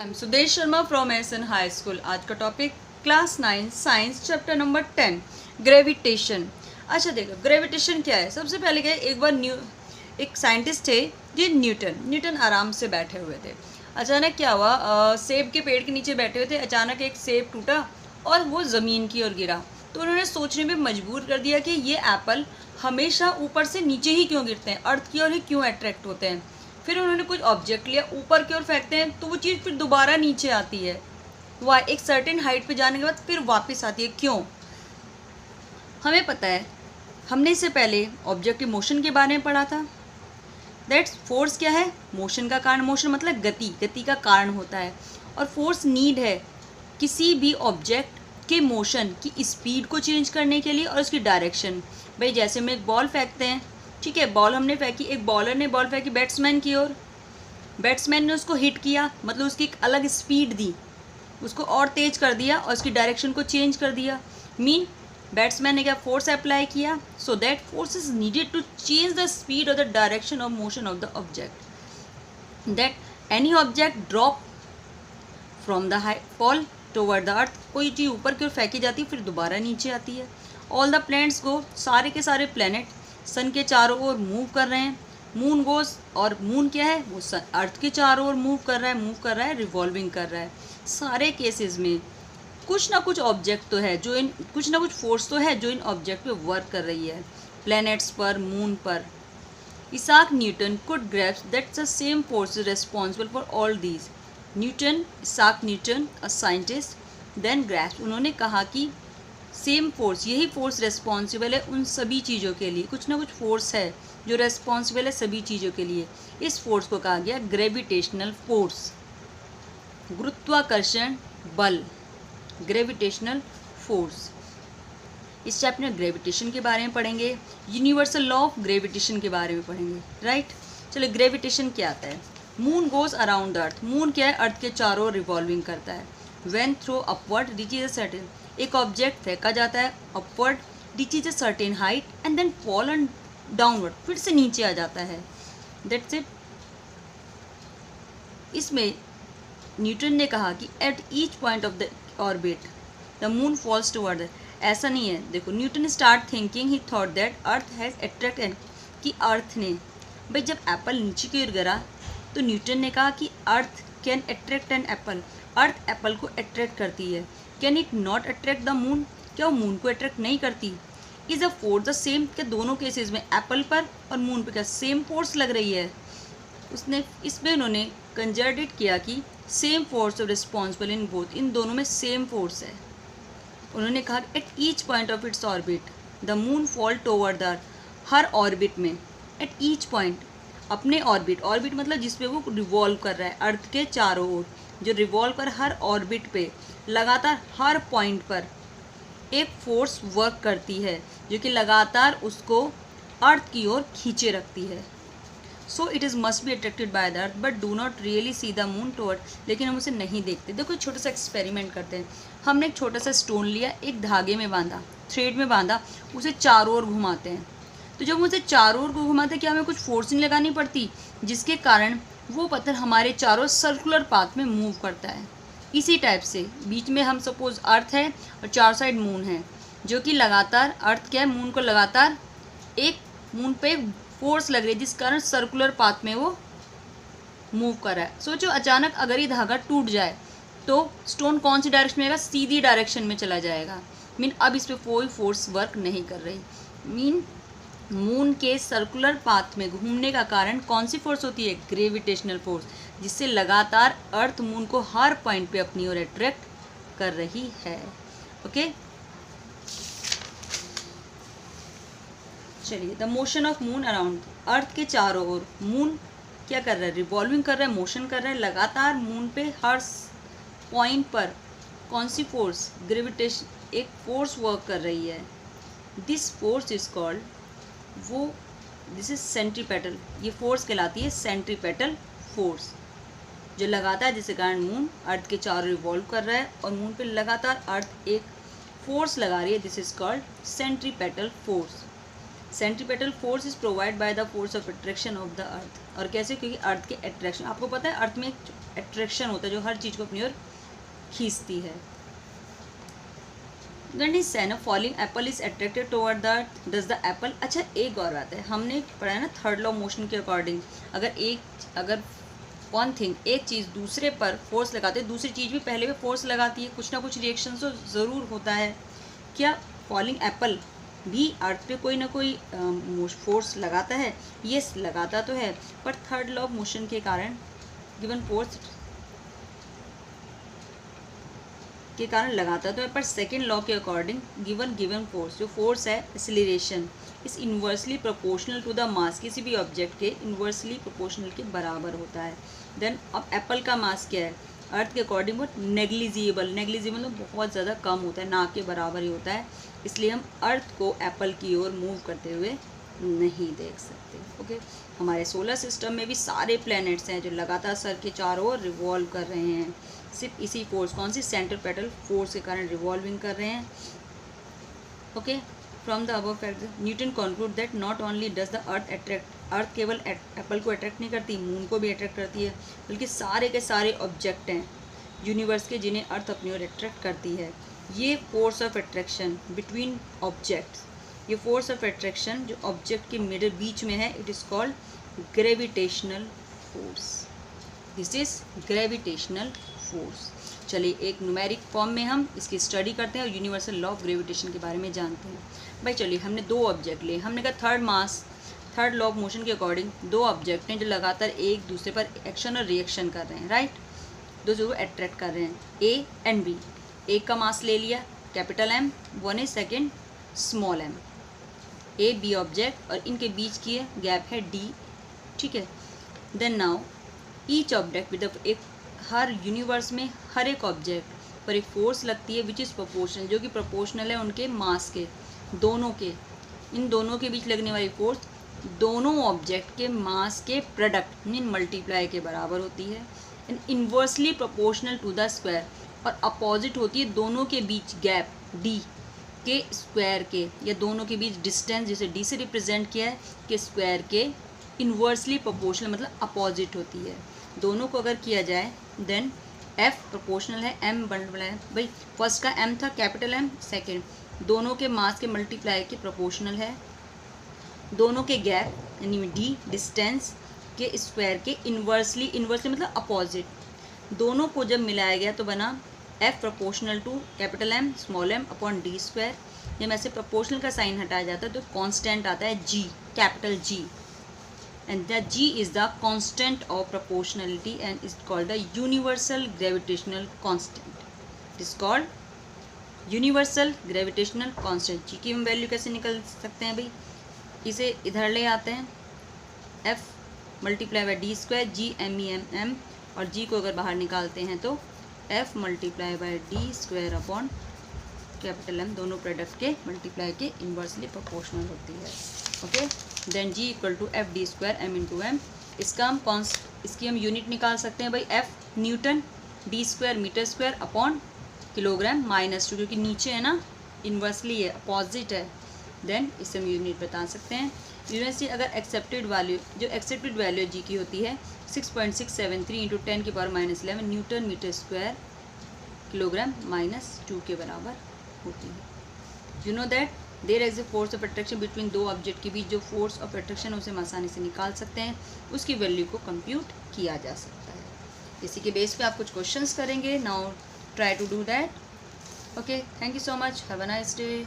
I am Sudesh Sharma from SN high school. आज का topic class 9 science chapter number 10 gravitation. अच्छा देखो ग्रेविटेशन क्या है। सबसे पहले क्या है, एक साइंटिस्ट थे जी न्यूटन आराम से बैठे हुए थे। अचानक क्या हुआ, सेब के पेड़ के नीचे बैठे हुए थे, अचानक एक सेब टूटा और वो ज़मीन की ओर गिरा। तो उन्होंने सोचने में मजबूर कर दिया कि ये एप्पल हमेशा ऊपर से नीचे ही क्यों गिरते हैं, अर्थ की ओर ही क्यों अट्रैक्ट होते हैं। फिर उन्होंने कुछ ऑब्जेक्ट लिया, ऊपर की ओर फेंकते हैं तो वो चीज़ फिर दोबारा नीचे आती है। वाई एक सर्टेन हाइट पे जाने के बाद फिर वापस आती है, क्यों? हमें पता है, हमने इससे पहले ऑब्जेक्ट के मोशन के बारे में पढ़ा था। दैट्स फोर्स क्या है, मोशन का कारण। मोशन मतलब गति का कारण होता है। और फोर्स नीड है किसी भी ऑब्जेक्ट के मोशन की स्पीड को चेंज करने के लिए और उसकी डायरेक्शन। भाई जैसे हम एक बॉल फेंकते हैं, ठीक है, बॉल हमने फेंकी, एक बॉलर ने बॉल फेंकी बैट्समैन की ओर, बैट्समैन ने उसको हिट किया, मतलब उसकी एक अलग स्पीड दी, उसको और तेज कर दिया और उसकी डायरेक्शन को चेंज कर दिया। मीन बैट्समैन ने क्या फोर्स अप्लाई किया, so that force is needed to change the speed और the direction of motion of the object. That any object drop from the high fall toward the earth. कोई चीज़ ऊपर की ओर फेंकी जाती है फिर दोबारा नीचे आती है। ऑल द प्लैनेट्स गो, सारे के सारे प्लैनेट सन के चारों ओर मूव कर रहे हैं। मून गोज, और मून क्या है, वो अर्थ के चारों ओर मूव कर रहा है, रिवॉल्विंग कर रहा है। सारे केसेस में कुछ ना कुछ ऑब्जेक्ट तो है जो इन, कुछ ना कुछ फोर्स तो है जो इन ऑब्जेक्ट पे वर्क कर रही है, प्लैनेट्स पर, मून पर। Isaac Newton could grasp that the same force is responsible for all these. Isaac Newton a scientist then grasp, उन्होंने कहा कि सेम फोर्स, यही फोर्स रेस्पॉन्सिबल है उन सभी चीज़ों के लिए। कुछ ना कुछ फोर्स है जो रेस्पॉन्सिबल है सभी चीज़ों के लिए। इस फोर्स को कहा गया ग्रेविटेशनल फोर्स, गुरुत्वाकर्षण बल, ग्रेविटेशनल फोर्स। इस चैप्टर में ग्रेविटेशन के बारे में पढ़ेंगे, यूनिवर्सल लॉ ऑफ ग्रेविटेशन के बारे में पढ़ेंगे, राइट। चलो ग्रेविटेशन क्या आता है। Moon goes around the earth, moon क्या है, अर्थ के चारों ओर रिवॉल्विंग करता है। When throw upward reaches a certain, एक ऑब्जेक्ट फेंका जाता है upward, reaches a certain height and then fallen downward, फिर से नीचे आ जाता है। That's it. इसमें न्यूटन ने कहा कि at each point of the orbit the moon falls toward. ऐसा नहीं है, देखो Newton start thinking, he thought that earth has attract an, कि अर्थ ने, भाई जब एप्पल नीचे की ओर गिरा तो न्यूटन ने कहा कि earth can attract an apple, earth apple को अट्रैक्ट करती है। Can it not attract the moon, क्या वो मून को अट्रैक्ट नहीं करती। Is a force the same, क्या दोनों केसेस में एप्पल पर और मून पर क्या सेम फोर्स लग रही है। उसने इसमें उन्होंने कंजर्डेड किया कि same force of responsible in both, इन दोनों में सेम फोर्स है। उन्होंने कहा at each point of its orbit the moon fall toward the earth, हर ऑर्बिट में, एट ईच पॉइंट, अपने ऑर्बिट, ऑर्बिट मतलब जिस पे वो रिवॉल्व कर रहा है अर्थ के चारों ओर, जो रिवॉल्व कर हर ऑर्बिट पे लगातार हर पॉइंट पर एक फोर्स वर्क करती है जो कि लगातार उसको अर्थ की ओर खींचे रखती है। So it is must be attracted by the earth but do not really see the moon toward, लेकिन हम उसे नहीं देखते। देखो छोटा सा एक्सपेरिमेंट करते हैं। हमने एक छोटा सा स्टोन लिया, एक धागे में बांधा, थ्रेड में बांधा, उसे चारों ओर घुमाते हैं। तो जब उसे चारों ओर को घुमाते हैं, क्या हमें कुछ फोर्सिंग लगानी पड़ती, जिसके कारण वो पत्थर हमारे चारों सर्कुलर पाथ में मूव करता है। इसी टाइप से बीच में हम सपोज अर्थ है और चार साइड मून है, जो कि लगातार, अर्थ क्या है, मून को लगातार एक, मून पे फोर्स लग रही है जिस कारण सर्कुलर पाथ में वो मूव कर रहा है। सोचो अचानक अगर ये धागा टूट जाए तो स्टोन कौन सी डायरेक्शन में जाएगा, सीधी डायरेक्शन में चला जाएगा। मीन अब इस पर कोई फोर्स वर्क नहीं कर रही। मीन मून के सर्कुलर पाथ में घूमने का कारण कौन सी फोर्स होती है, ग्रेविटेशनल फोर्स, जिससे लगातार अर्थ मून को हर पॉइंट पे अपनी ओर अट्रैक्ट कर रही है। ओके चलिए, the motion of moon around, earth के चारों ओर मून क्या कर रहा है, रिवॉल्विंग कर रहा है, मोशन कर रहा है लगातार मून पे हर पॉइंट पर। कौन सी फोर्स, ग्रेविटेशन, एक फोर्स वर्क कर रही है। दिस फोर्स इज कॉल्ड, वो दिस इज सेंट्रीपेटल, ये फोर्स कहलाती है सेंट्रीपेटल फोर्स, जो लगातार है, जिसके कारण मून अर्थ के चारों रिवॉल्व कर रहा है और मून पे लगातार अर्थ एक फोर्स लगा रही है। This is called centripetal force. Centripetal force is provide by the force of attraction of the earth, और कैसे, क्योंकि अर्थ के अट्रैक्शन, आपको पता है अर्थ में एक अट्रैक्शन होता है जो हर चीज़ को अपनी ओर खींचती है। When is a falling apple is attracted toward the does the apple। अच्छा एक और बात है, हमने पढ़ा है ना थर्ड लॉ मोशन के अकॉर्डिंग, अगर वन थिंग एक चीज़ दूसरे पर फोर्स लगाते है, दूसरी चीज़ भी पहले भी फोर्स लगाती है, कुछ ना कुछ रिएक्शन तो ज़रूर होता है। क्या फॉलिंग एप्पल भी अर्थ पे कोई ना कोई फोर्स लगाता है? यस, लगाता तो है, पर थर्ड लॉ ऑफ मोशन के कारण गिवन फोर्स के कारण लगाता तो है, पर सेकेंड लॉ के अकॉर्डिंग गिवन फोर्स, जो फोर्स है acceleration, is inversely proportional to the mass, किसी भी ऑब्जेक्ट के इन्वर्सली प्रोपोर्शनल के बराबर होता है। देन अब एप्पल का मास क्या है अर्थ के अकॉर्डिंग? बहुत नेग्लिजिबल मतलब बहुत ज़्यादा कम होता है, ना के बराबर ही होता है, इसलिए हम अर्थ को एप्पल की ओर मूव करते हुए नहीं देख सकते। ओके, हमारे सोलर सिस्टम में भी सारे प्लैनेट्स हैं जो लगातार सर के चारों ओर रिवॉल्व कर रहे हैं, सिर्फ इसी फोर्स, कौन सी सेंट्रीपेटल फोर्स के कारण रिवॉल्विंग कर रहे हैं। Okay, from the above fact Newton concluded that not only does the earth attract, earth केवल एप्पल को अट्रैक्ट नहीं करती, मून को भी अट्रैक्ट करती है, बल्कि सारे के सारे ऑब्जेक्ट हैं यूनिवर्स के जिन्हें अर्थ अपनी ओर अट्रैक्ट करती है। ये force of attraction between objects, ये फोर्स ऑफ अट्रैक्शन जो ऑब्जेक्ट के मिडल बीच में है, it is called gravitational force. This is gravitational force. चलिए एक न्यूमेरिक फॉर्म में हम इसकी स्टडी करते हैं और यूनिवर्सल लॉ ऑफ ग्रेविटेशन के बारे में जानते हैं। भाई चलिए, हमने दो ऑब्जेक्ट लिए, हमने कहा थर्ड लॉ ऑफ मोशन के अकॉर्डिंग दो ऑब्जेक्ट हैं जो लगातार एक दूसरे पर एक्शन और रिएक्शन कर रहे हैं, राइट, दो जो अट्रैक्ट कर रहे हैं, ए एंड बी। एक का मास ले लिया capital M, one is second small M, A B object और इनके बीच की गैप है डी, ठीक है। Then now each object with एक, हर यूनिवर्स में हर एक ऑब्जेक्ट पर एक फोर्स लगती है विच इज़ प्रोपोर्शनल, जो कि प्रोपोर्शनल है उनके मास के, दोनों के, इन दोनों के बीच लगने वाली फोर्स दोनों ऑब्जेक्ट के मास के प्रोडक्ट मीन मल्टीप्लाई के बराबर होती है, and inversely proportional to the square, और अपोजिट होती है दोनों के बीच गैप डी के स्क्वायर के, या दोनों के बीच डिस्टेंस जिसे डी से रिप्रेजेंट किया है के स्क्वायर के इन्वर्सली प्रोपोर्शनल मतलब अपोजिट होती है। दोनों को अगर किया जाए देन एफ प्रोपोर्शनल है एम मल्टीप्लाई है, भाई फर्स्ट का एम था कैपिटल एम, सेकेंड दोनों के मास के मल्टीप्लाई के प्रोपोर्शनल है, दोनों के गैप यानी डी डिस्टेंस के स्क्वायर के इन्वर्सली मतलब अपोजिट, दोनों को जब मिलाया गया तो बना F proportional to capital M small M upon D square. जब ऐसे प्रोपोर्शनल का साइन हटाया जाता है तो कांस्टेंट आता है G, capital G, and the G is the constant of proportionality and is called the universal gravitational constant. It is called universal gravitational constant. G की हम वैल्यू कैसे निकल सकते हैं भाई, इसे इधर ले आते हैं, F multiply by D square G M E M M, और G को अगर बाहर निकालते हैं तो F multiply by D square upon capital M, दोनों प्रोडक्ट के मल्टीप्लाई के इन्वर्सली प्रोपोर्शनल होती है। Okay, then G equal to F D square M into M, इसकी हम यूनिट निकाल सकते हैं भाई, F Newton, D square metre square upon kilogram minus 2, क्योंकि नीचे है ना इन्वर्सली है अपोजिट है, देन इससे हम यूनिट बता सकते हैं। यूनिवर्सली अगर एक्सेप्टेड वैल्यू जी की होती है 6.673 इंटू 10 की power -11 Newton metre square kilogram -2 के बराबर होती है। You know that there is a force of attraction between दो ऑब्जेक्ट के बीच, जो फोर्स ऑफ अट्रैक्शन उसे हम आसानी से निकाल सकते हैं, उसकी वैल्यू को कंप्यूट किया जा सकता है। इसी के बेस पे आप कुछ क्वेश्चंस करेंगे, now try to do that. Okay, thank you so much, have a nice day.